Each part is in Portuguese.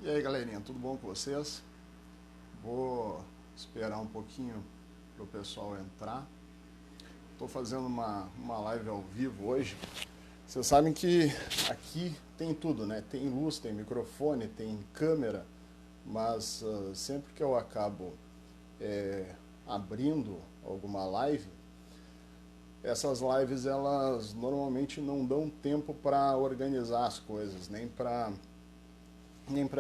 E aí, galerinha, tudo bom com vocês? Vou esperar um pouquinho para o pessoal entrar. Estou fazendo uma live ao vivo hoje. Vocês sabem que aqui tem tudo, né? Tem luz, tem microfone, tem câmera, mas sempre que eu acabo abrindo alguma live, essas lives elas normalmente não dão tempo para organizar as coisas, nem para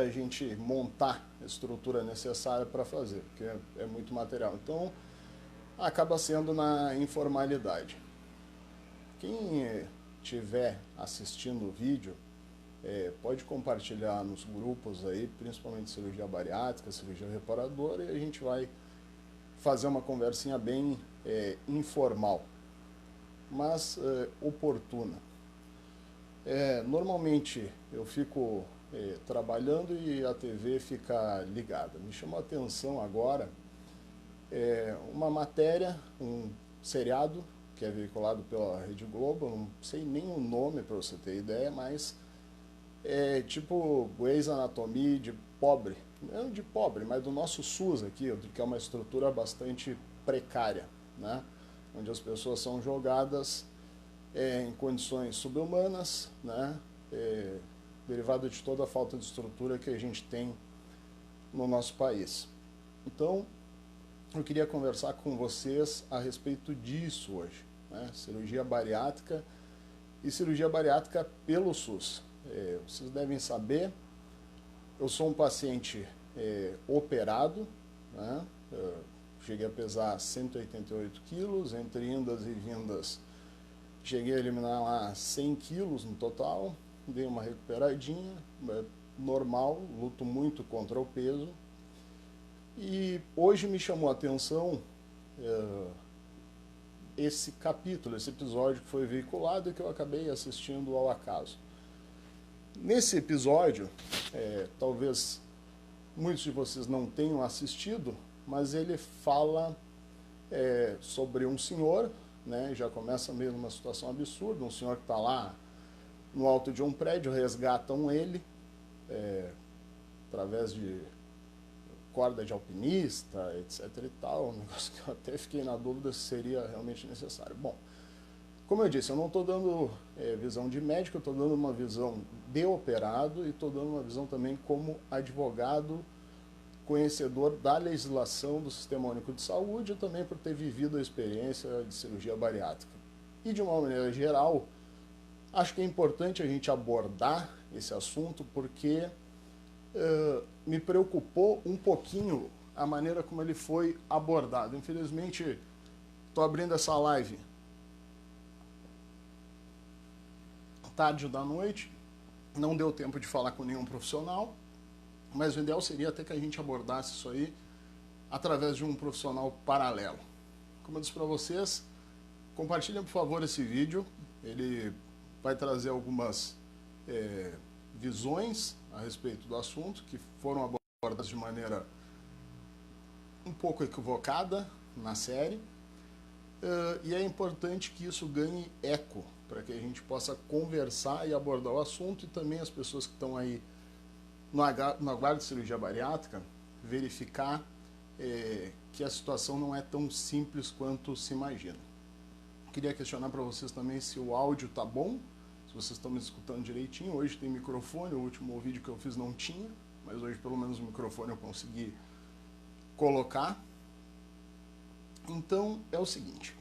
a gente montar a estrutura necessária para fazer, porque é muito material. Então, acaba sendo na informalidade. Quem estiver assistindo o vídeo, pode compartilhar nos grupos aí, principalmente cirurgia bariátrica, cirurgia reparadora, e a gente vai fazer uma conversinha bem informal, mas oportuna. Normalmente eu fico trabalhando e a TV fica ligada. Me chamou a atenção agora uma matéria, um seriado que é veiculado pela Rede Globo, não sei nem o nome para você ter ideia, mas é tipo Grey's Anatomy de pobre, não de pobre, mas do nosso SUS aqui, que é uma estrutura bastante precária, né? Onde as pessoas são jogadas em condições subhumanas, né? Derivado de toda a falta de estrutura que a gente tem no nosso país. Então, eu queria conversar com vocês a respeito disso hoje, né? Cirurgia bariátrica e cirurgia bariátrica pelo SUS. Vocês devem saber, eu sou um paciente operado, né? Cheguei a pesar 188 quilos, entre indas e vindas cheguei a eliminar lá 100 quilos no total, dei uma recuperadinha, normal, luto muito contra o peso. E hoje me chamou a atenção esse capítulo, esse episódio que foi veiculado e que eu acabei assistindo ao acaso. Nesse episódio, talvez muitos de vocês não tenham assistido, mas ele fala sobre um senhor, né, já começa mesmo uma situação absurda, um senhor que está lá no alto de um prédio, resgatam ele através de corda de alpinista, etc e tal, um negócio que eu até fiquei na dúvida se seria realmente necessário. Bom, como eu disse, eu não estou dando visão de médico, eu estou dando uma visão de operado e estou dando uma visão também como advogado, conhecedor da legislação do Sistema Único de Saúde e também por ter vivido a experiência de cirurgia bariátrica. E de uma maneira geral, acho que é importante a gente abordar esse assunto porque me preocupou um pouquinho a maneira como ele foi abordado. Infelizmente, estou abrindo essa live tarde da noite, não deu tempo de falar com nenhum profissional, mas o ideal seria até que a gente abordasse isso aí através de um profissional paralelo. Como eu disse para vocês, compartilhem por favor esse vídeo, ele vai trazer algumas visões a respeito do assunto que foram abordadas de maneira um pouco equivocada na série, e é importante que isso ganhe eco para que a gente possa conversar e abordar o assunto e também as pessoas que estão aí no aguardo de cirurgia bariátrica verificar que a situação não é tão simples quanto se imagina. Queria questionar para vocês também se o áudio está bom, se vocês estão me escutando direitinho. Hoje tem microfone, o último vídeo que eu fiz não tinha, mas hoje pelo menos o microfone eu consegui colocar. Então é o seguinte,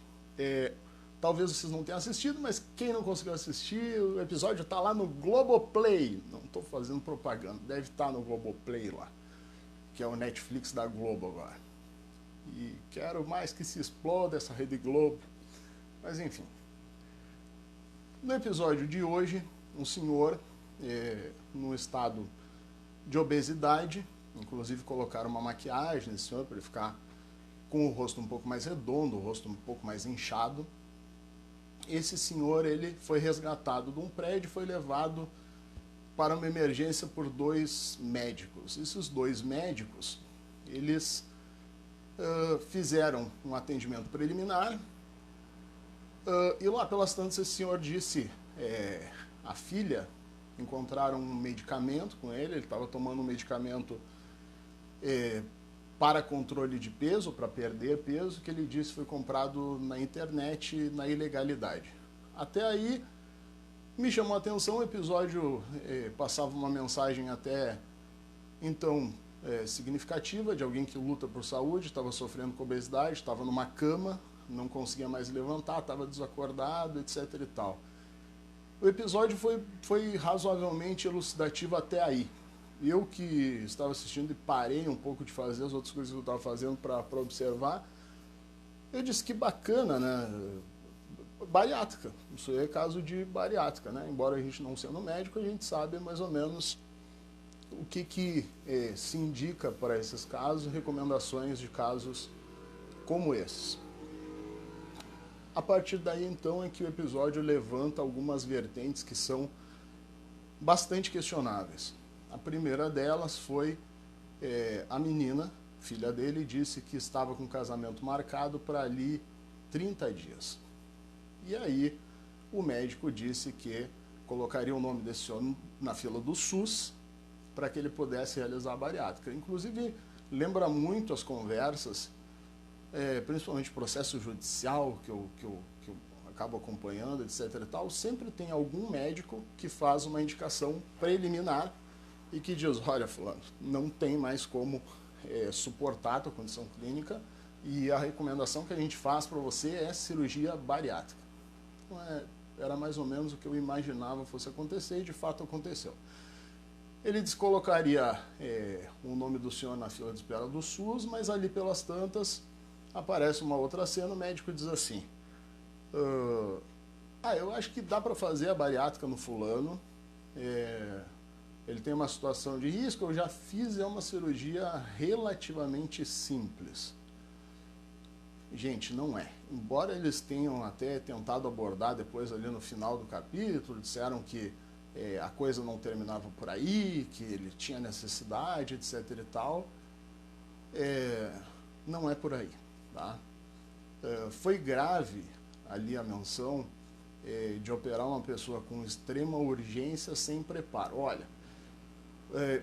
talvez vocês não tenham assistido, mas quem não conseguiu assistir, o episódio está lá no Globoplay. Não estou fazendo propaganda, deve estar no Globoplay lá, que é o Netflix da Globo agora. E quero mais que se exploda essa Rede Globo. Mas enfim. No episódio de hoje, um senhor num estado de obesidade, inclusive colocaram uma maquiagem nesse senhor para ele ficar com o rosto um pouco mais redondo, o rosto um pouco mais inchado. Esse senhor ele foi resgatado de um prédio e foi levado para uma emergência por dois médicos. Esses dois médicos, eles fizeram um atendimento preliminar e lá pelas tantas esse senhor disse, a filha encontraram um medicamento com ele estava tomando um medicamento para controle de peso, para perder peso, que ele disse foi comprado na internet na ilegalidade. Até aí me chamou a atenção, o episódio passava uma mensagem até então significativa de alguém que luta por saúde, estava sofrendo com obesidade, estava numa cama, não conseguia mais levantar, estava desacordado, etc. e tal. O episódio foi razoavelmente elucidativo até aí. Eu que estava assistindo e parei um pouco de fazer as outras coisas que eu estava fazendo para observar, eu disse que bacana, né? Bariátrica, isso é caso de bariátrica, né? Embora a gente não sendo médico, a gente sabe mais ou menos o que se indica para esses casos, recomendações de casos como esses. A partir daí, então, é que o episódio levanta algumas vertentes que são bastante questionáveis. A primeira delas foi a menina, filha dele, disse que estava com o casamento marcado para ali 30 dias. E aí o médico disse que colocaria o nome desse homem na fila do SUS para que ele pudesse realizar a bariátrica. Inclusive, lembra muito as conversas, principalmente processo judicial que eu acabo acompanhando, etc. e tal, sempre tem algum médico que faz uma indicação preliminar e que diz, olha, fulano, não tem mais como suportar a tua condição clínica e a recomendação que a gente faz para você é cirurgia bariátrica. Então, era mais ou menos o que eu imaginava fosse acontecer e de fato aconteceu. Ele descolocaria o nome do senhor na fila de espera do SUS, mas ali pelas tantas aparece uma outra cena, o médico diz assim, eu acho que dá para fazer a bariátrica no fulano, ele tem uma situação de risco, eu já fiz, é uma cirurgia relativamente simples. Gente, não é. Embora eles tenham até tentado abordar depois ali no final do capítulo, disseram que a coisa não terminava por aí, que ele tinha necessidade, etc. e tal, não é por aí. Tá? Foi grave ali a menção de operar uma pessoa com extrema urgência sem preparo. Olha,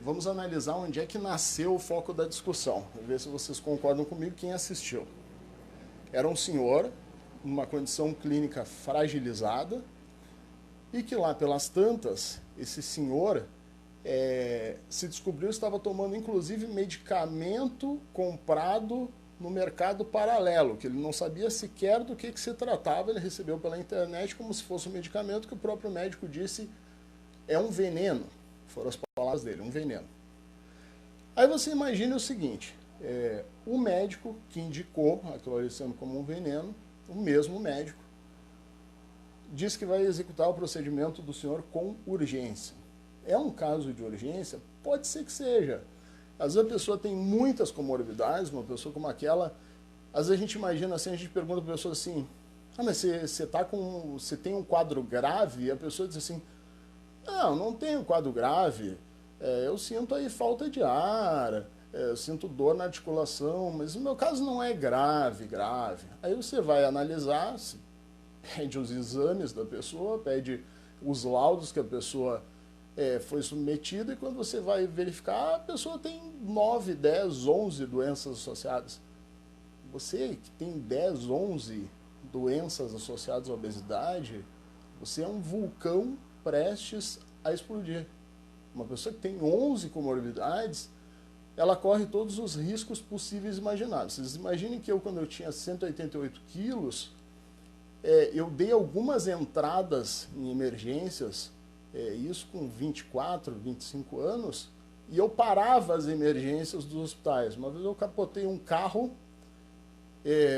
vamos analisar onde é que nasceu o foco da discussão. Vou ver se vocês concordam comigo, quem assistiu. Era um senhor, numa condição clínica fragilizada, e que lá pelas tantas, esse senhor se descobriu que estava tomando inclusive medicamento comprado no mercado paralelo, que ele não sabia sequer do que se tratava, ele recebeu pela internet como se fosse um medicamento que o próprio médico disse é um veneno, foram as palavras dele, um veneno. Aí você imagine o seguinte, o médico que indicou aquilo ali sendo como um veneno, o mesmo médico, diz que vai executar o procedimento do senhor com urgência. É um caso de urgência? Pode ser que seja. Às vezes a pessoa tem muitas comorbidades, uma pessoa como aquela, às vezes a gente imagina assim, a gente pergunta para a pessoa assim, mas você tem um quadro grave? E a pessoa diz assim, não tenho quadro grave, eu sinto aí falta de ar, eu sinto dor na articulação, mas no meu caso não é grave. Aí você vai analisar, pede os exames da pessoa, pede os laudos que a pessoa foi submetida, e quando você vai verificar, a pessoa tem 9, 10, 11 doenças associadas. Você que tem 10, 11 doenças associadas à obesidade, você é um vulcão prestes a explodir. Uma pessoa que tem 11 comorbidades, ela corre todos os riscos possíveis e imagináveis. Vocês imaginem que quando eu tinha 188 quilos, eu dei algumas entradas em emergências, isso com 24, 25 anos, e eu parava as emergências dos hospitais. Uma vez eu capotei um carro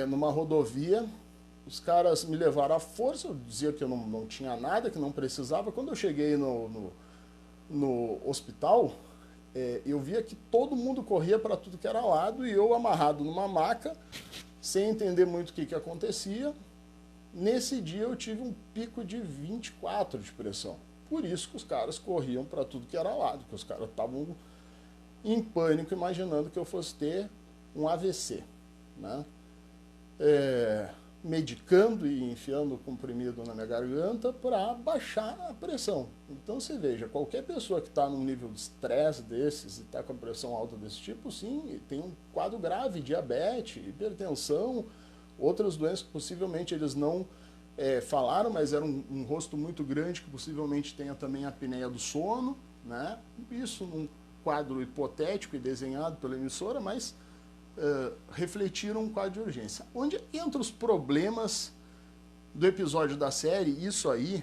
numa rodovia, os caras me levaram à força, eu dizia que eu não tinha nada, que não precisava. Quando eu cheguei no hospital, eu via que todo mundo corria para tudo que era lado, e eu amarrado numa maca, sem entender muito o que acontecia. Nesse dia eu tive um pico de 24 de pressão. Por isso que os caras corriam para tudo que era lado, que os caras estavam em pânico, imaginando que eu fosse ter um AVC. Né? medicando e enfiando comprimido na minha garganta para baixar a pressão. Então você veja, qualquer pessoa que está num nível de estresse desses e está com a pressão alta desse tipo, sim, tem um quadro grave, diabetes, hipertensão, outras doenças que possivelmente eles não falaram, mas era um rosto muito grande que possivelmente tenha também a apneia do sono, né? Isso num quadro hipotético e desenhado pela emissora, mas refletiram um quadro de urgência. Onde entra os problemas do episódio da série, isso aí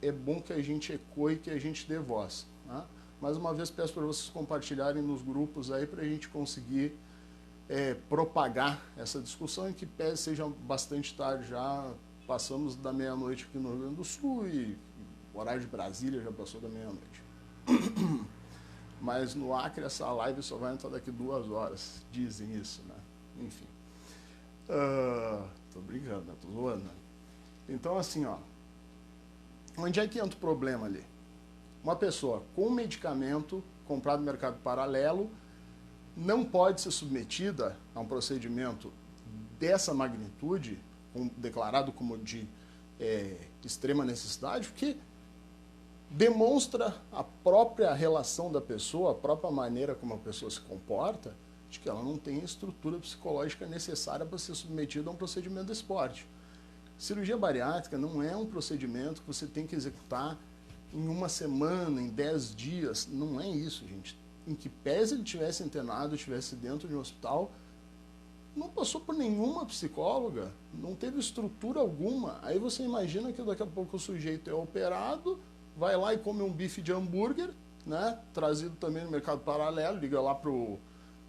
é bom que a gente ecoe, que a gente dê voz. Tá? Mais uma vez peço para vocês compartilharem nos grupos aí para a gente conseguir propagar essa discussão, em que pese seja bastante tarde já, passamos da meia-noite aqui no Rio Grande do Sul e o horário de Brasília já passou da meia-noite. Mas no Acre essa live só vai entrar daqui 2 horas, dizem isso, né? Enfim. Tô brincando, né? Tô zoando. Então assim, ó, onde é que entra o problema ali? Uma pessoa com medicamento comprado no mercado paralelo não pode ser submetida a um procedimento dessa magnitude, declarado como de extrema necessidade, porque demonstra a própria relação da pessoa, a própria maneira como a pessoa se comporta, de que ela não tem a estrutura psicológica necessária para ser submetida a um procedimento desse porte. Cirurgia bariátrica não é um procedimento que você tem que executar em 1 semana, em 10 dias. Não é isso, gente. Em que pese ele tivesse internado, estivesse dentro de um hospital, não passou por nenhuma psicóloga, não teve estrutura alguma. Aí você imagina que daqui a pouco o sujeito é operado, vai lá e come um bife de hambúrguer, né, trazido também no mercado paralelo, liga lá pro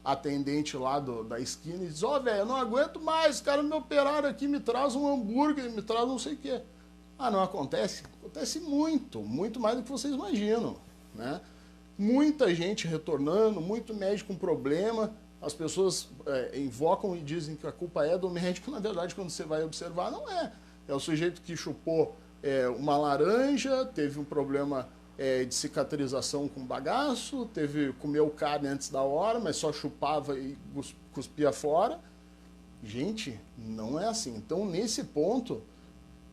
atendente lá da esquina e diz, ó, velho, eu não aguento mais, os caras me operaram aqui, me traz um hambúrguer, me traz não sei o quê. Ah, não acontece? Acontece muito, muito mais do que vocês imaginam, né? Muita gente retornando, muito médico com problema, as pessoas invocam e dizem que a culpa é do médico, na verdade, quando você vai observar, não é. É o sujeito que chupou uma laranja, teve um problema de cicatrização com bagaço, comeu carne antes da hora, mas só chupava e cuspia fora. Gente, não é assim. Então, nesse ponto,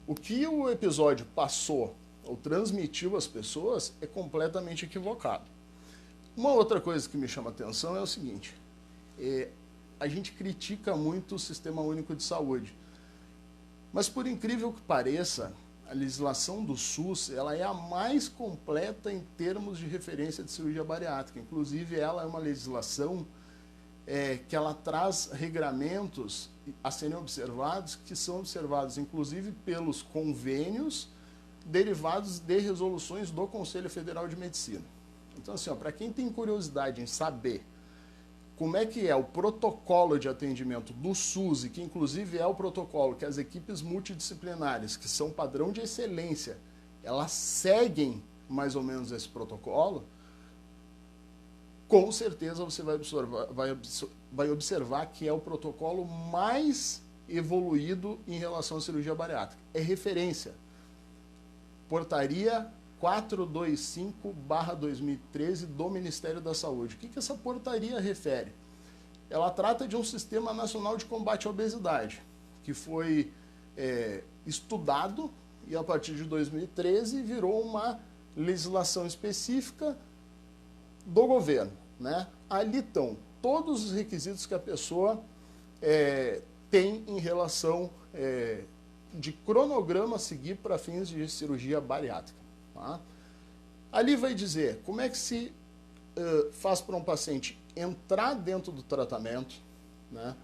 o que o episódio passou ou transmitiu às pessoas é completamente equivocado. Uma outra coisa que me chama a atenção é o seguinte, a gente critica muito o Sistema Único de Saúde, mas por incrível que pareça, a legislação do SUS ela é a mais completa em termos de referência de cirurgia bariátrica. Inclusive, ela é uma legislação que ela traz regramentos a serem observados, que são observados inclusive pelos convênios derivados de resoluções do Conselho Federal de Medicina. Então, assim, para quem tem curiosidade em saber como é que é o protocolo de atendimento do SUS, e que inclusive é o protocolo que as equipes multidisciplinares, que são padrão de excelência, elas seguem mais ou menos esse protocolo, com certeza você vai observar que é o protocolo mais evoluído em relação à cirurgia bariátrica. É referência. Portaria 425/2013 do Ministério da Saúde. O que essa portaria refere? Ela trata de um Sistema Nacional de Combate à Obesidade, que foi estudado e a partir de 2013 virou uma legislação específica do governo, né? Ali estão todos os requisitos que a pessoa tem em relação de cronograma a seguir para fins de cirurgia bariátrica. Tá? Ali vai dizer como é que se faz para um paciente entrar dentro do tratamento, né?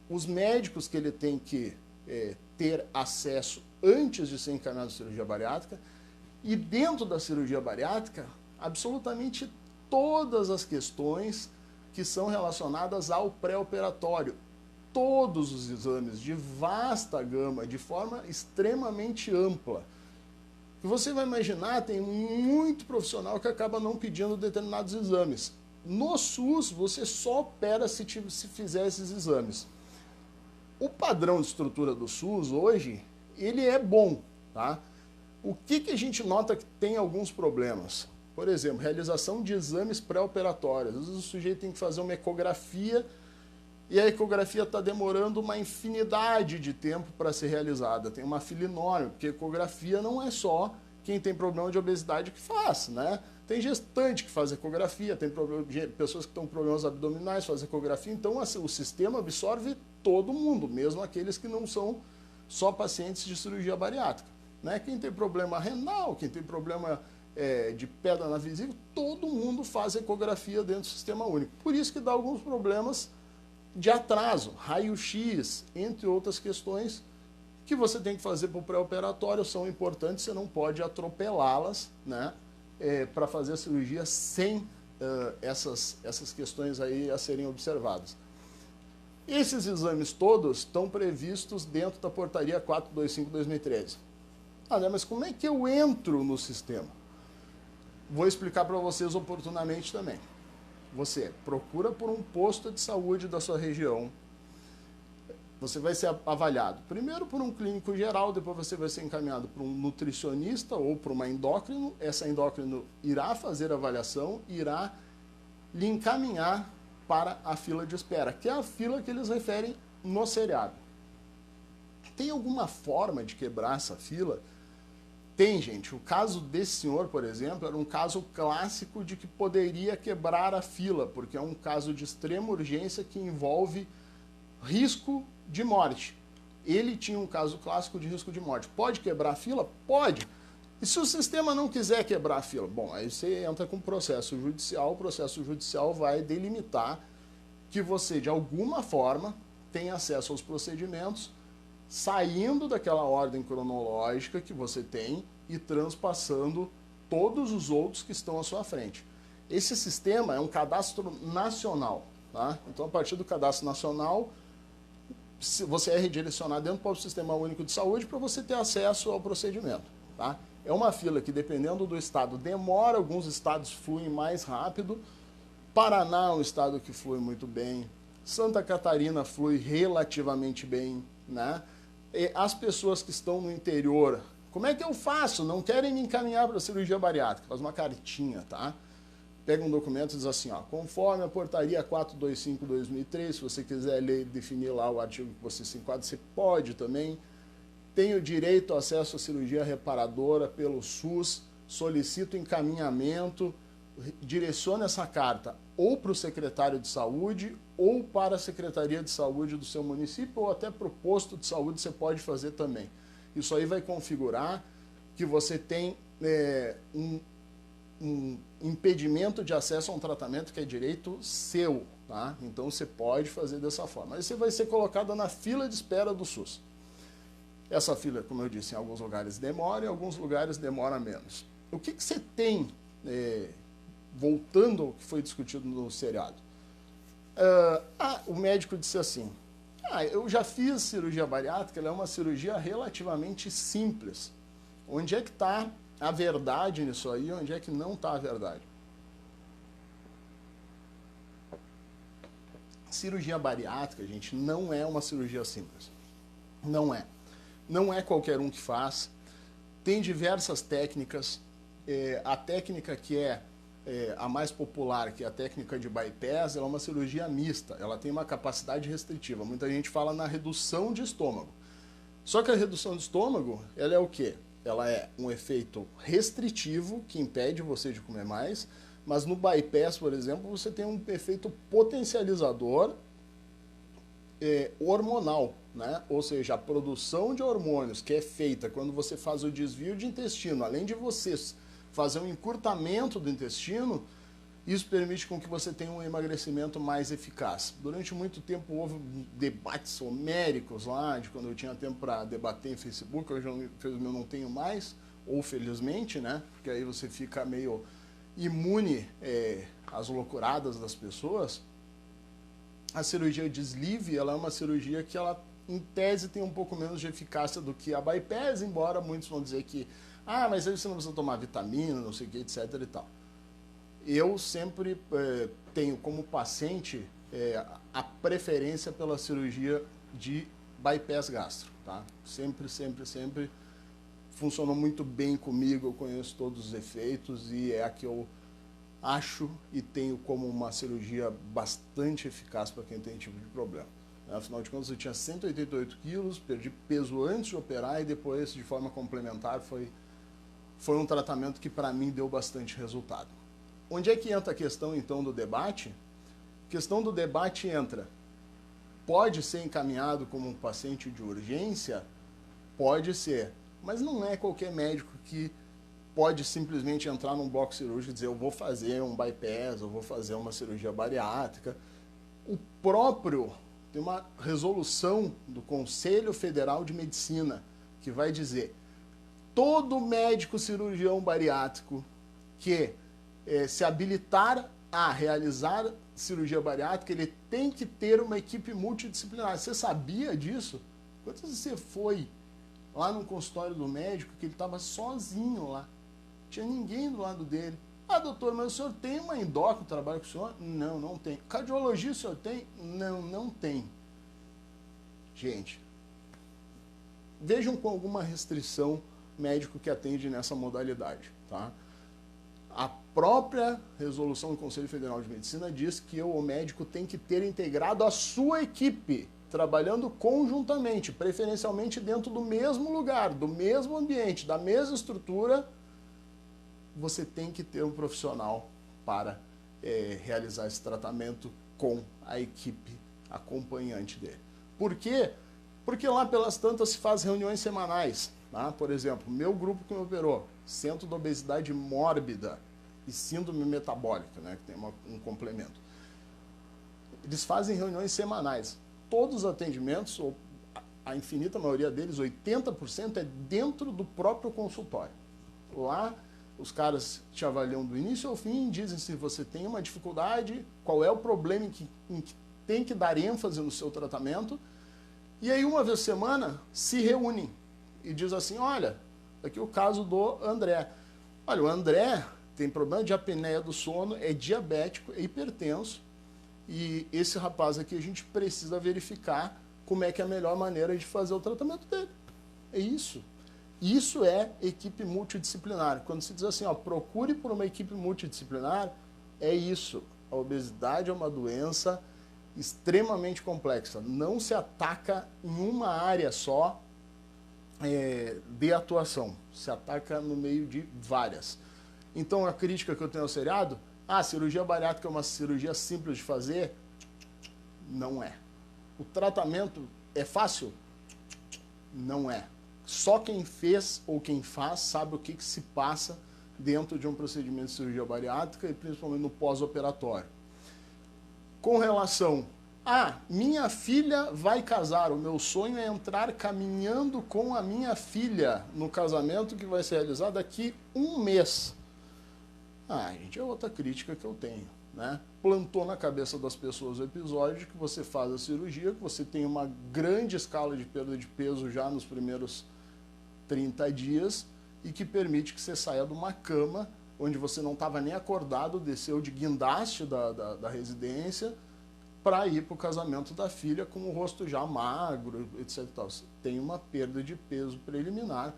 Os médicos que ele tem que ter acesso antes de ser encaminhado à cirurgia bariátrica, e dentro da cirurgia bariátrica, absolutamente todas as questões que são relacionadas ao pré-operatório. Todos os exames de vasta gama, de forma extremamente ampla. Que você vai imaginar, tem muito profissional que acaba não pedindo determinados exames. No SUS, você só opera se fizer esses exames. O padrão de estrutura do SUS hoje, ele é bom, tá? O que a gente nota que tem alguns problemas? Por exemplo, realização de exames pré-operatórios. Às vezes o sujeito tem que fazer uma ecografia e a ecografia está demorando uma infinidade de tempo para ser realizada. Tem uma fila enorme, porque ecografia não é só quem tem problema de obesidade que faz, né? Tem gestante que faz ecografia, tem pessoas que estão com problemas abdominais que fazem ecografia, então assim, o sistema absorve todo mundo, mesmo aqueles que não são só pacientes de cirurgia bariátrica, né? Quem tem problema renal, quem tem problema de pedra na vesícula, todo mundo faz ecografia dentro do sistema único. Por isso que dá alguns problemas de atraso, raio-x, entre outras questões que você tem que fazer para o pré-operatório, são importantes, você não pode atropelá-las, né, para fazer a cirurgia sem essas questões aí a serem observadas. Esses exames todos estão previstos dentro da portaria 425/2013. Ah, né, mas como é que eu entro no sistema? Vou explicar para vocês oportunamente também. Você procura por um posto de saúde da sua região. Você vai ser avaliado primeiro por um clínico geral, depois você vai ser encaminhado para um nutricionista ou para uma endócrino. Essa endócrino irá fazer a avaliação e irá lhe encaminhar para a fila de espera, que é a fila que eles referem no seriado. Tem alguma forma de quebrar essa fila? Tem, gente. O caso desse senhor, por exemplo, era um caso clássico de que poderia quebrar a fila, porque é um caso de extrema urgência que envolve risco de morte. Ele tinha um caso clássico de risco de morte. Pode quebrar a fila? Pode. E se o sistema não quiser quebrar a fila? Bom, aí você entra com processo judicial, o processo judicial vai delimitar que você, de alguma forma, tem acesso aos procedimentos, saindo daquela ordem cronológica que você tem e transpassando todos os outros que estão à sua frente. Esse sistema é um cadastro nacional, tá? Então, a partir do cadastro nacional, você é redirecionado dentro do Sistema Único de Saúde para você ter acesso ao procedimento, tá? É uma fila que, dependendo do estado, demora, alguns estados fluem mais rápido. Paraná é um estado que flui muito bem, Santa Catarina flui relativamente bem, né? E as pessoas que estão no interior, como é que eu faço? Não querem me encaminhar para a cirurgia bariátrica? Faz uma cartinha, tá? Pega um documento e diz assim, ó, conforme a portaria 425/2003, se você quiser ler e definir lá o artigo que você se enquadra, você pode também. Tenho direito ao acesso à cirurgia reparadora pelo SUS, solicito encaminhamento, direcione essa carta ou para o secretário de saúde ou para a Secretaria de Saúde do seu município ou até para o posto de saúde você pode fazer também. Isso aí vai configurar que você tem um impedimento de acesso a um tratamento que é direito seu, tá? Então você pode fazer dessa forma. Aí você vai ser colocado na fila de espera do SUS. Essa fila, como eu disse, em alguns lugares demora, em alguns lugares demora menos. O que você tem, voltando ao que foi discutido no seriado? O médico disse assim, eu já fiz cirurgia bariátrica, ela é uma cirurgia relativamente simples. Onde é que está a verdade nisso aí? Onde é que não está a verdade? Cirurgia bariátrica, gente, não é uma cirurgia simples. Não é. Não é qualquer um que faz. Tem diversas técnicas. A técnica que é a mais popular, que é a técnica de bypass, ela é uma cirurgia mista. Ela tem uma capacidade restritiva. Muita gente fala na redução de estômago. Só que a redução de estômago, ela é o quê? Ela é um efeito restritivo, que impede você de comer mais, mas no bypass, por exemplo, você tem um efeito potencializador hormonal, né? Ou seja, a produção de hormônios que é feita quando você faz o desvio de intestino, além de você fazer um encurtamento do intestino, isso permite com que você tenha um emagrecimento mais eficaz. Durante muito tempo houve debates homéricos lá, de quando eu tinha tempo para debater em Facebook, hoje eu não tenho mais, ou felizmente, né? Porque aí você fica meio imune às loucuradas das pessoas. A cirurgia de sleeve, ela é uma cirurgia que ela, em tese, tem um pouco menos de eficácia do que a bypass, embora muitos vão dizer que mas aí você não precisa tomar vitamina, não sei o que, etc e tal. Eu sempre tenho como paciente a preferência pela cirurgia de bypass gastro, tá? Sempre, sempre, sempre funcionou muito bem comigo, eu conheço todos os efeitos e é a que eu acho e tenho como uma cirurgia bastante eficaz para quem tem esse tipo de problema. Afinal de contas, eu tinha 188 quilos, perdi peso antes de operar e depois, de forma complementar, foi um tratamento que para mim deu bastante resultado. Onde é que entra a questão, então, do debate? A questão do debate entra, pode ser encaminhado como um paciente de urgência? Pode ser, mas não é qualquer médico que pode simplesmente entrar num bloco cirúrgico e dizer eu vou fazer um bypass, eu vou fazer uma cirurgia bariátrica. Tem uma resolução do Conselho Federal de Medicina que vai dizer todo médico cirurgião bariátrico que se habilitar a realizar cirurgia bariátrica, ele tem que ter uma equipe multidisciplinar. Você sabia disso? Quantas vezes você foi lá no consultório do médico que ele estava sozinho lá? Não tinha ninguém do lado dele. Ah, doutor, mas o senhor tem uma endócrina que trabalha com o senhor? Não, não tem. Cardiologia o senhor tem? Não, não tem. Gente, vejam com alguma restrição médico que atende nessa modalidade, tá? A própria resolução do Conselho Federal de Medicina diz que o médico tem que ter integrado a sua equipe, trabalhando conjuntamente, preferencialmente dentro do mesmo lugar, do mesmo ambiente, da mesma estrutura. Você tem que ter um profissional para realizar esse tratamento com a equipe acompanhante dele. Por quê? Porque lá pelas tantas se faz reuniões semanais. Tá? Por exemplo, meu grupo que me operou, Centro de Obesidade Mórbida e Síndrome Metabólica, né, que tem um complemento. Eles fazem reuniões semanais. Todos os atendimentos, ou a infinita maioria deles, 80%, é dentro do próprio consultório. Lá, os caras te avaliam do início ao fim, dizem se você tem uma dificuldade, qual é o problema em que tem que dar ênfase no seu tratamento, e aí uma vez por semana se reúnem e diz assim, olha, aqui o caso do André. Olha, o André tem problema de apneia do sono, é diabético, é hipertenso, e esse rapaz aqui a gente precisa verificar como é que é a melhor maneira de fazer o tratamento dele. É isso. Isso é equipe multidisciplinar. Quando se diz assim, ó, procure por uma equipe multidisciplinar, é isso. A obesidade é uma doença extremamente complexa. Não se ataca em uma área só de atuação. Se ataca no meio de várias. Então, a crítica que eu tenho ao seriado, a cirurgia bariátrica é uma cirurgia simples de fazer? Não é. O tratamento é fácil? Não é. Só quem fez ou quem faz sabe o que se passa dentro de um procedimento de cirurgia bariátrica e principalmente no pós-operatório. Com relação a minha filha vai casar, o meu sonho é entrar caminhando com a minha filha no casamento que vai ser realizado daqui um mês. Gente, é outra crítica que eu tenho, né? Plantou na cabeça das pessoas o episódio de que você faz a cirurgia, que você tem uma grande escala de perda de peso já nos primeiros 30 dias e que permite que você saia de uma cama onde você não estava nem acordado, desceu de guindaste da residência para ir para o casamento da filha com o rosto já magro, etc. Tem uma perda de peso preliminar,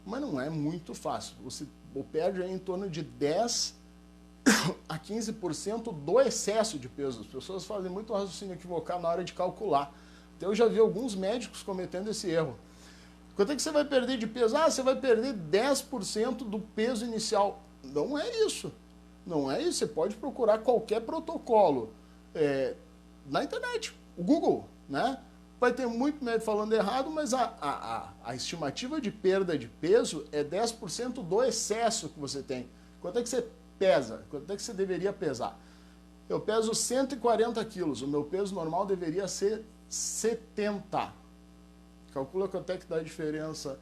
mas não é muito fácil. Você perde aí em torno de 10 a 15% do excesso de peso. As pessoas fazem muito raciocínio equivocado na hora de calcular. Então, eu já vi alguns médicos cometendo esse erro. Quanto é que você vai perder de peso? Você vai perder 10% do peso inicial. Não é isso. Não é isso. Você pode procurar qualquer protocolo na internet, o Google, né? Vai ter muito médico falando errado, mas a estimativa de perda de peso é 10% do excesso que você tem. Quanto é que você pesa? Quanto é que você deveria pesar? Eu peso 140 quilos, o meu peso normal deveria ser 70. Calcula quanto é que dá a diferença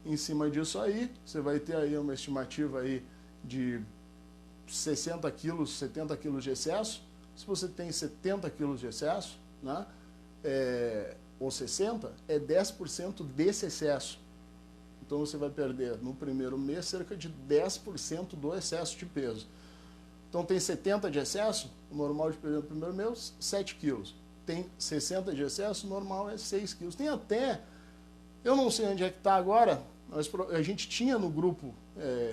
em cima disso aí. Você vai ter aí uma estimativa aí de 60 quilos, 70 quilos de excesso. Se você tem 70 quilos de excesso, né, ou 60, é 10% desse excesso. Então você vai perder no primeiro mês cerca de 10% do excesso de peso. Então tem 70 de excesso, o normal de perder no primeiro mês, 7 quilos. Tem 60 de excesso, o normal é 6 quilos. Tem até, eu não sei onde é que está agora, mas a gente tinha no grupo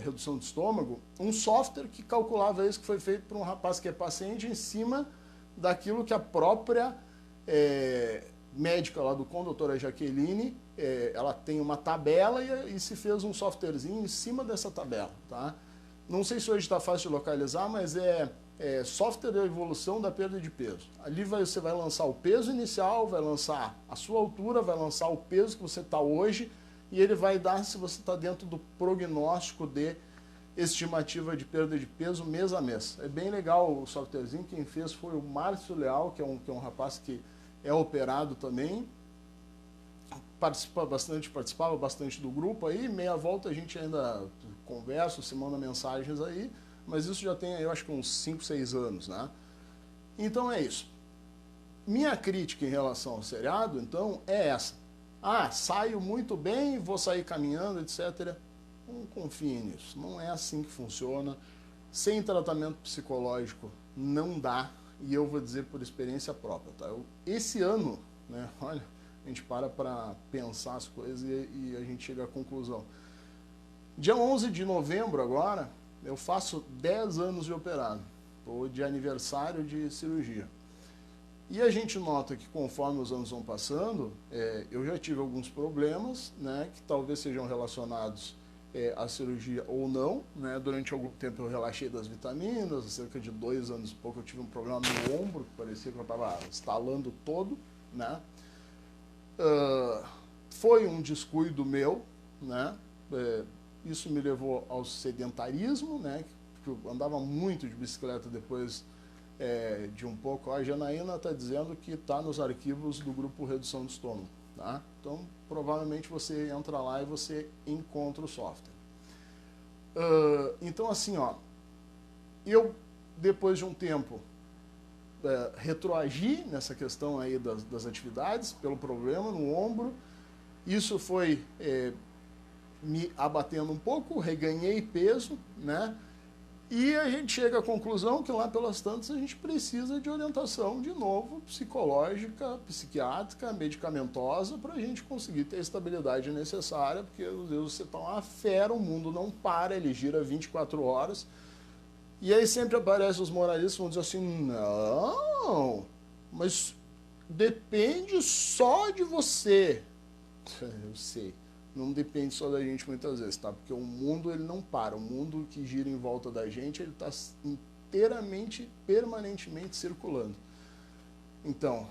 redução de estômago, um software que calculava isso, que foi feito por um rapaz que é paciente em cima daquilo que a própria médica lá do CON, doutora Jaqueline, ela tem uma tabela e se fez um softwarezinho em cima dessa tabela, tá? Não sei se hoje está fácil de localizar, mas software de evolução da perda de peso. Ali você vai lançar o peso inicial, vai lançar a sua altura, vai lançar o peso que você está hoje, e ele vai dar se você está dentro do prognóstico de estimativa de perda de peso mês a mês. É bem legal o softwarezinho, quem fez foi o Márcio Leal, que é um rapaz que é operado também, participava bastante do grupo aí, meia volta a gente ainda conversa, se manda mensagens aí, mas isso já tem, eu acho que uns 5, 6 anos, né? Então é isso. Minha crítica em relação ao seriado, então, é essa. Saio muito bem, vou sair caminhando, etc. Não confie nisso, não é assim que funciona. Sem tratamento psicológico não dá, e eu vou dizer por experiência própria, tá? Esse ano, né, olha, a gente para pensar as coisas e a gente chega à conclusão. Dia 11 de novembro agora, eu faço 10 anos de operado, ou de aniversário de cirurgia. E a gente nota que conforme os anos vão passando, eu já tive alguns problemas, né, que talvez sejam relacionados à cirurgia ou não, né? Durante algum tempo eu relaxei das vitaminas, cerca de 2 anos e pouco eu tive um problema no ombro, que parecia que eu estava estalando todo, né? Foi um descuido meu, né? Isso me levou ao sedentarismo, né? Que eu andava muito de bicicleta depois de um pouco. A Janaína está dizendo que está nos arquivos do grupo Redução de Estômago, tá? Então, provavelmente você entra lá e você encontra o software. Então, assim, ó, eu, depois de um tempo, retroagi nessa questão aí das atividades, pelo problema no ombro. Isso foi me abatendo um pouco, reganhei peso, né? E a gente chega à conclusão que lá pelas tantas a gente precisa de orientação, de novo, psicológica, psiquiátrica, medicamentosa, para a gente conseguir ter a estabilidade necessária, porque, meu Deus, você está uma fera, o mundo não para, ele gira 24 horas. E aí sempre aparecem os moralistas que vão dizer assim, não, mas depende só de você. Eu sei. Não depende só da gente muitas vezes, tá? Porque o mundo ele não para. O mundo que gira em volta da gente, ele está inteiramente, permanentemente circulando. Então,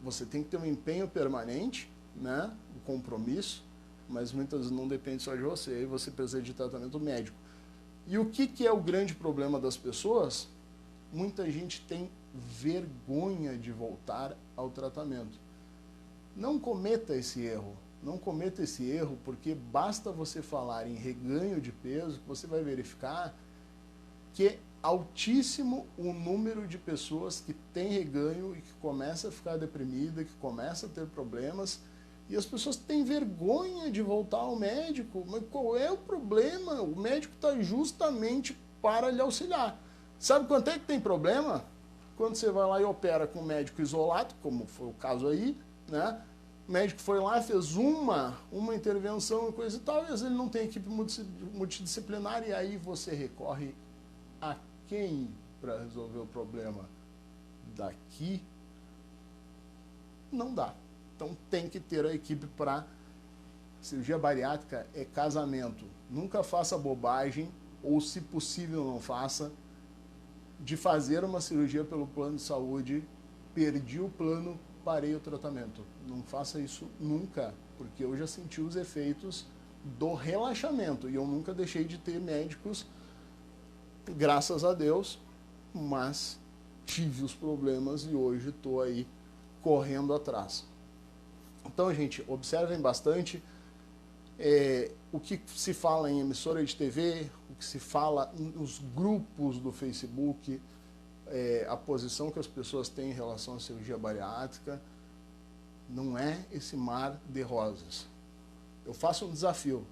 você tem que ter um empenho permanente, né? Um compromisso, mas muitas vezes não depende só de você. Aí você precisa de tratamento médico. E o que é o grande problema das pessoas? Muita gente tem vergonha de voltar ao tratamento. Não cometa esse erro. Não cometa esse erro, porque basta você falar em reganho de peso, que você vai verificar que é altíssimo o número de pessoas que tem reganho e que começa a ficar deprimida, que começa a ter problemas, e as pessoas têm vergonha de voltar ao médico. Mas qual é o problema? O médico está justamente para lhe auxiliar. Sabe quanto é que tem problema? Quando você vai lá e opera com um médico isolado, como foi o caso aí, né? O médico foi lá, fez uma intervenção e coisa e tal, e às vezes ele não tem equipe multidisciplinar, e aí você recorre a quem para resolver o problema? Daqui não dá. Então tem que ter a equipe para... Cirurgia bariátrica é casamento. Nunca faça bobagem, ou se possível não faça, de fazer uma cirurgia pelo plano de saúde, perdi o plano, parei o tratamento. Não faça isso nunca, porque eu já senti os efeitos do relaxamento e eu nunca deixei de ter médicos, graças a Deus, mas tive os problemas e hoje estou aí correndo atrás. Então, gente, observem bastante o que se fala em emissora de TV, o que se fala nos grupos do Facebook, a posição que as pessoas têm em relação à cirurgia bariátrica. Não é esse mar de rosas. Eu faço um desafio.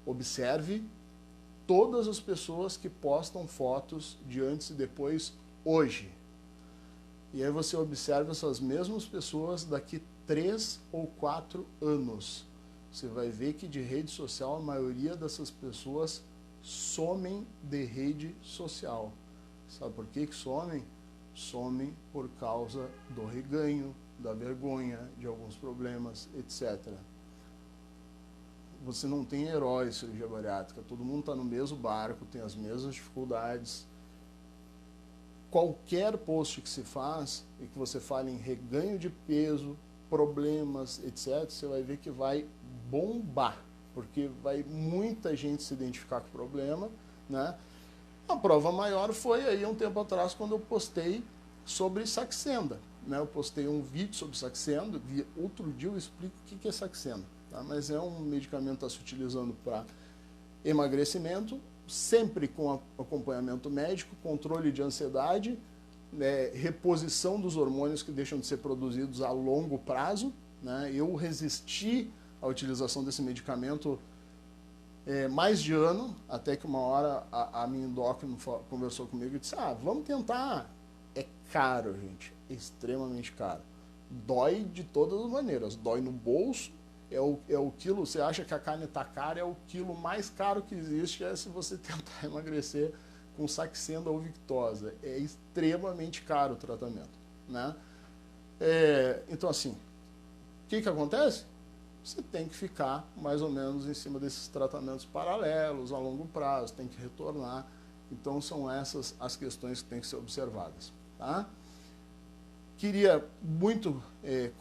Observe todas as pessoas que postam fotos de antes e depois hoje. E aí você observa essas mesmas pessoas daqui 3 ou 4 anos. você vai ver que de rede social a maioria dessas pessoas somem de rede social. Sabe por que somem? Somem por causa do reganho, da vergonha, de alguns problemas, etc. Você não tem herói em cirurgia bariátrica, todo mundo está no mesmo barco, tem as mesmas dificuldades. Qualquer post que se faz e que você fale em reganho de peso, problemas, etc., você vai ver que vai bombar, porque vai muita gente se identificar com o problema, né? A prova maior foi aí um tempo atrás, quando eu postei sobre Saxenda, né? Eu postei um vídeo sobre Saxenda, outro dia eu explico o que é Saxenda, tá? Mas é um medicamento que está se utilizando para emagrecimento, sempre com acompanhamento médico, controle de ansiedade, né, reposição dos hormônios que deixam de ser produzidos a longo prazo, né? Eu resisti à utilização desse medicamento mais de ano, até que uma hora a minha endócrino conversou comigo e disse, vamos tentar. É caro, gente, é extremamente caro. Dói de todas as maneiras, dói no bolso, é o quilo, você acha que a carne está cara, é o quilo mais caro que existe, se você tentar emagrecer com Saxenda ou Victoza. É extremamente caro o tratamento, né? Então, assim, o que acontece? Você tem que ficar mais ou menos em cima desses tratamentos paralelos a longo prazo, tem que retornar. Então, são essas as questões que têm que ser observadas, tá? Queria muito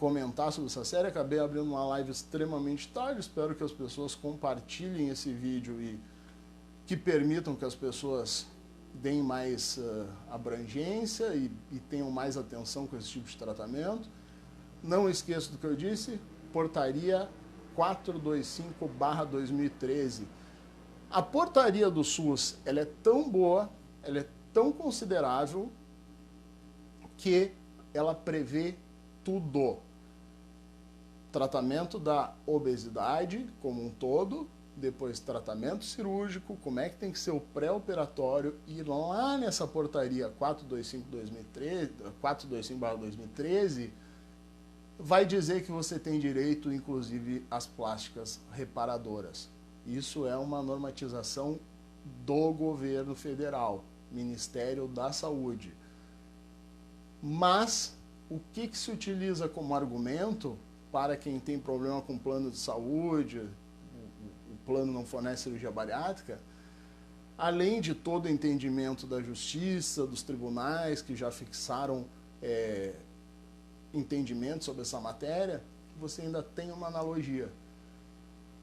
comentar sobre essa série, acabei abrindo uma live extremamente tarde, espero que as pessoas compartilhem esse vídeo e que permitam que as pessoas deem mais abrangência e tenham mais atenção com esse tipo de tratamento. Não esqueça do que eu disse, portaria 425/2013. A portaria do SUS, ela é tão boa, ela é tão considerável, que ela prevê tudo. Tratamento da obesidade como um todo, depois tratamento cirúrgico, como é que tem que ser o pré-operatório, e lá nessa portaria 425/2013, vai dizer que você tem direito, inclusive, às plásticas reparadoras. Isso é uma normatização do governo federal, Ministério da Saúde. Mas o que se utiliza como argumento para quem tem problema com plano de saúde, o plano não fornece cirurgia bariátrica, além de todo o entendimento da justiça, dos tribunais que já fixaram entendimento sobre essa matéria, você ainda tem uma analogia,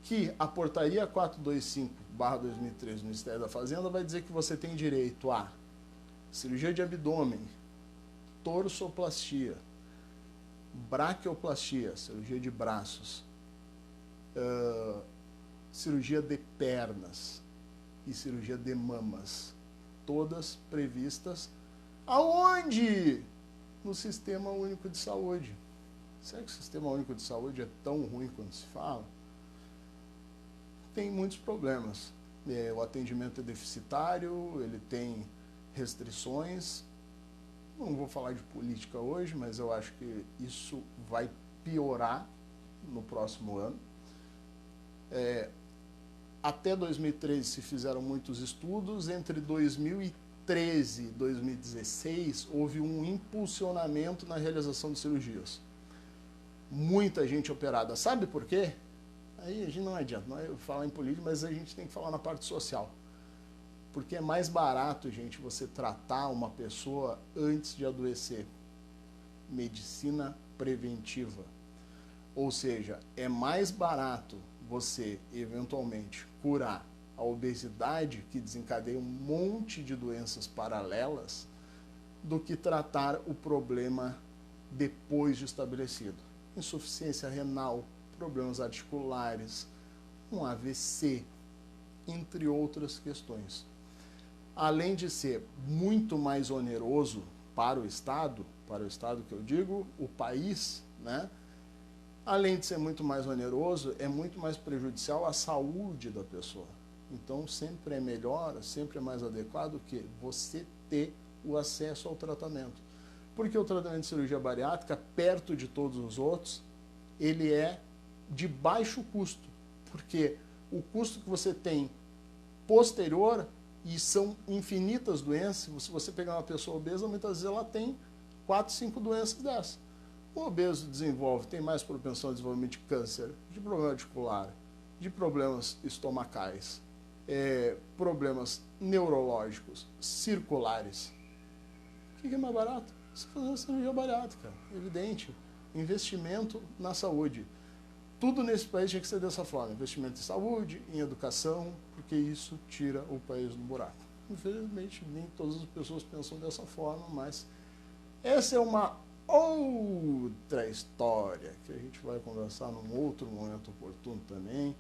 que a portaria 425/2013 do Ministério da Fazenda vai dizer que você tem direito a cirurgia de abdômen, torsoplastia, braquioplastia, cirurgia de braços, cirurgia de pernas e cirurgia de mamas, todas previstas aonde? No Sistema Único de Saúde. Será que o Sistema Único de Saúde é tão ruim quanto se fala? Tem muitos problemas. O atendimento é deficitário, ele tem restrições. Não vou falar de política hoje, mas eu acho que isso vai piorar no próximo ano. Até 2013 se fizeram muitos estudos, entre 2013 e 2016 houve um impulsionamento na realização de cirurgias. Muita gente operada. Sabe por quê? Aí a gente não adianta, não é falar em política, mas a gente tem que falar na parte social. Porque é mais barato, gente, você tratar uma pessoa antes de adoecer. Medicina preventiva. Ou seja, é mais barato você, eventualmente, curar a obesidade, que desencadeia um monte de doenças paralelas, do que tratar o problema depois de estabelecido. Insuficiência renal, problemas articulares, um AVC, entre outras questões. Além de ser muito mais oneroso para o Estado que eu digo, o país, né? Além de ser muito mais oneroso, é muito mais prejudicial à saúde da pessoa. Então, sempre é melhor, sempre é mais adequado que você ter o acesso ao tratamento. Porque o tratamento de cirurgia bariátrica, perto de todos os outros, ele é de baixo custo. porque o custo que você tem posterior, e são infinitas doenças, se você pegar uma pessoa obesa, muitas vezes ela tem 4, 5 doenças dessas. O obeso tem mais propensão ao desenvolvimento de câncer, de problema articular, de problemas estomacais, problemas neurológicos, circulares. O que é mais barato? Você fazer uma cirurgia barata, cara. Evidente. Investimento na saúde. Tudo nesse país tinha que ser dessa forma. Investimento em saúde, em educação, porque isso tira o país do buraco. Infelizmente, nem todas as pessoas pensam dessa forma, mas essa é uma outra história que a gente vai conversar num outro momento oportuno também.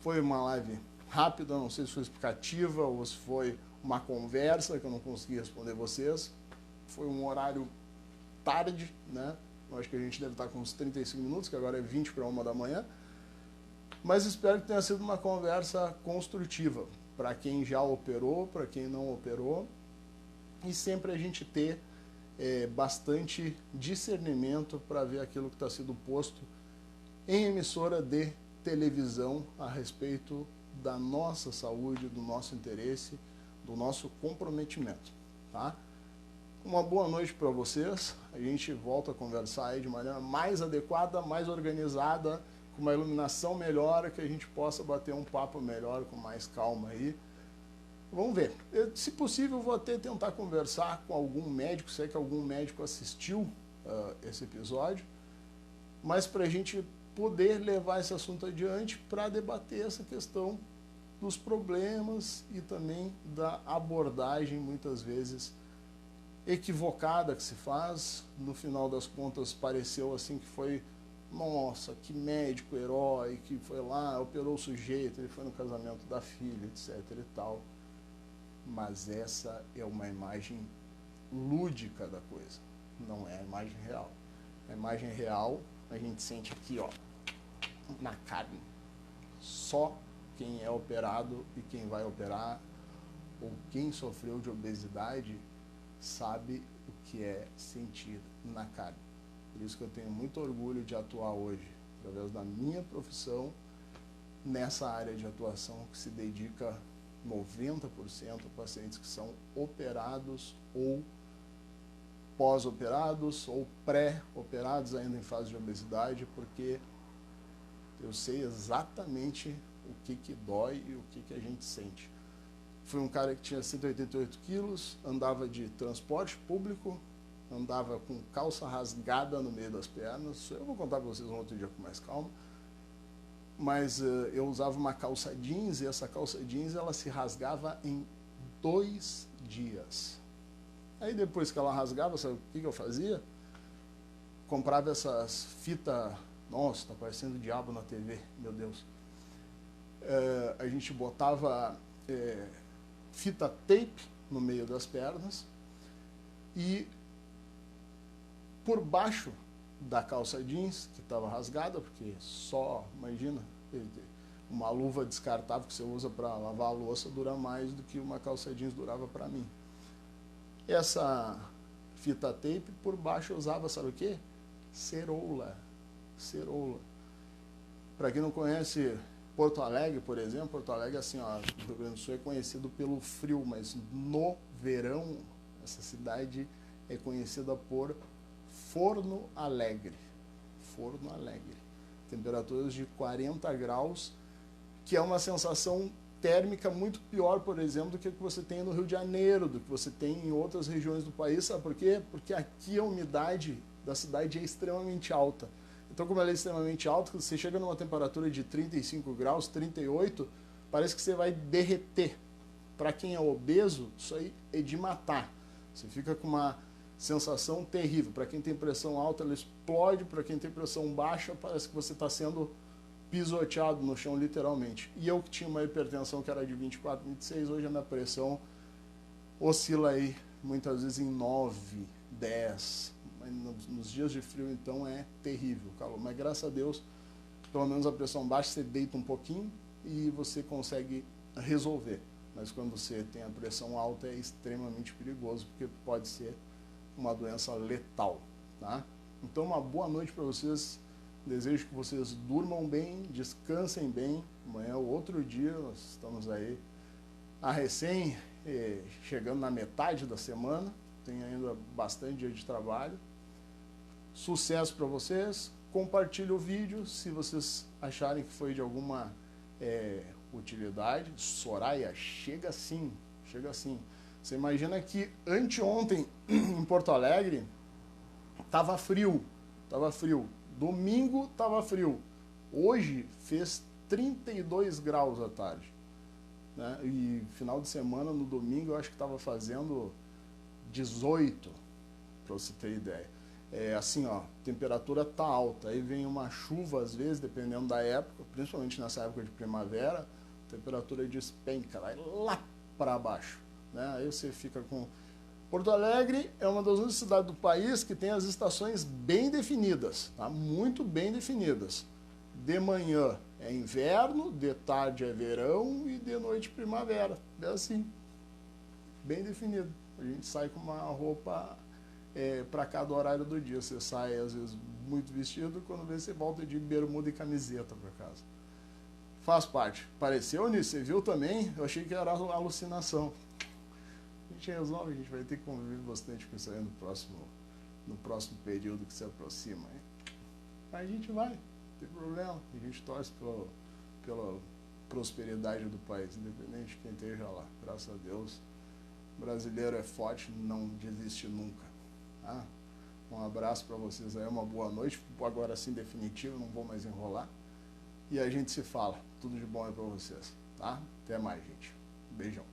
Foi uma live rápida, não sei se foi explicativa ou se foi uma conversa que eu não consegui responder vocês. Foi um horário tarde, né? Eu acho que a gente deve estar com uns 35 minutos, que agora é 20 para 1 da manhã. Mas espero que tenha sido uma conversa construtiva para quem já operou, para quem não operou. E sempre a gente ter bastante discernimento para ver aquilo que está sendo posto em emissora de televisão a respeito da nossa saúde, do nosso interesse, do nosso comprometimento, tá? Uma boa noite para vocês. A gente volta a conversar aí de maneira mais adequada, mais organizada, com uma iluminação melhor, que a gente possa bater um papo melhor, com mais calma aí. Vamos ver. Se possível, eu vou até tentar conversar com algum médico, sei que algum médico assistiu esse episódio, mas para a gente poder levar esse assunto adiante para debater essa questão dos problemas e também da abordagem, muitas vezes, equivocada que se faz. No final das contas, pareceu assim que foi, nossa, que médico herói, que foi lá, operou o sujeito, ele foi no casamento da filha, etc. e tal. Mas essa é uma imagem lúdica da coisa, não é a imagem real. A imagem real a gente sente aqui, ó, na carne. Só quem é operado e quem vai operar, ou quem sofreu de obesidade, sabe o que é sentir na carne. Por isso que eu tenho muito orgulho de atuar hoje, através da minha profissão, nessa área de atuação que se dedica 90% a pacientes que são operados ou pós-operados ou pré-operados ainda em fase de obesidade, porque eu sei exatamente o que dói e o que a gente sente. Fui um cara que tinha 188 quilos, andava de transporte público, andava com calça rasgada no meio das pernas. Eu vou contar para vocês um outro dia com mais calma. Mas eu usava uma calça jeans e essa calça jeans ela se rasgava em 2 dias. Aí depois que ela rasgava, sabe o que eu fazia? Comprava essas fitas. Nossa, tá parecendo o diabo na TV, meu Deus. A gente botava fita tape no meio das pernas e por baixo da calça jeans, que estava rasgada, porque só, imagina, uma luva descartável que você usa para lavar a louça dura mais do que uma calça jeans durava para mim. Essa fita tape, por baixo eu usava, sabe o quê? Ceroula. Ceroula. Para quem não conhece Porto Alegre, por exemplo, Porto Alegre, assim, ó, o Rio Grande do Sul é conhecido pelo frio, mas no verão, essa cidade é conhecida por Forno Alegre. Forno Alegre. Temperaturas de 40 graus, que é uma sensação térmica muito pior, por exemplo, do que você tem no Rio de Janeiro, do que você tem em outras regiões do país. Sabe por quê? Porque aqui a umidade da cidade é extremamente alta. Então, como ela é extremamente alta, quando você chega numa temperatura de 35 graus, 38, parece que você vai derreter. Para quem é obeso, isso aí é de matar. Você fica com uma sensação terrível. Para quem tem pressão alta, ela explode. Para quem tem pressão baixa, parece que você está sendo pisoteado no chão, literalmente. E eu que tinha uma hipertensão que era de 24, 26, hoje a minha pressão oscila aí, muitas vezes em 9, 10. Nos dias de frio, então, é terrível o calor. Mas, graças a Deus, pelo menos a pressão baixa, você deita um pouquinho e você consegue resolver. Mas quando você tem a pressão alta, é extremamente perigoso, porque pode ser uma doença letal, tá? Então, uma boa noite para vocês. Desejo que vocês durmam bem, descansem bem. Amanhã é outro dia, nós estamos aí chegando na metade da semana. Tem ainda bastante dia de trabalho. Sucesso para vocês. Compartilhe o vídeo se vocês acharem que foi de alguma utilidade. Soraya, chega sim, chega sim. Você imagina que anteontem em Porto Alegre estava frio. Domingo estava frio. Hoje fez 32 graus à tarde. Né? E final de semana, no domingo, eu acho que estava fazendo 18, para você ter ideia. Assim, ó, a temperatura tá alta. Aí vem uma chuva, às vezes, dependendo da época, principalmente nessa época de primavera, a temperatura despenca, vai lá para baixo. Né? Aí você fica com... Porto Alegre é uma das únicas cidades do país que tem as estações bem definidas, tá? Muito bem definidas. De manhã é inverno, de tarde é verão e de noite primavera. É assim, bem definido. A gente sai com uma roupa para cada horário do dia. Você sai, às vezes, muito vestido, quando vê, você volta de bermuda e camiseta para casa. Faz parte. Pareceu nisso? Você viu também? Eu achei que era alucinação. A gente resolve, a gente vai ter que conviver bastante com isso aí no próximo período que se aproxima. Hein? Aí a gente vai, não tem problema. A gente torce pela prosperidade do país, independente de quem esteja lá. Graças a Deus, o brasileiro é forte, não desiste nunca. Tá? Um abraço para vocês aí, uma boa noite. Agora sim, definitivo, não vou mais enrolar. E a gente se fala. Tudo de bom aí para vocês. Tá? Até mais, gente. Beijão.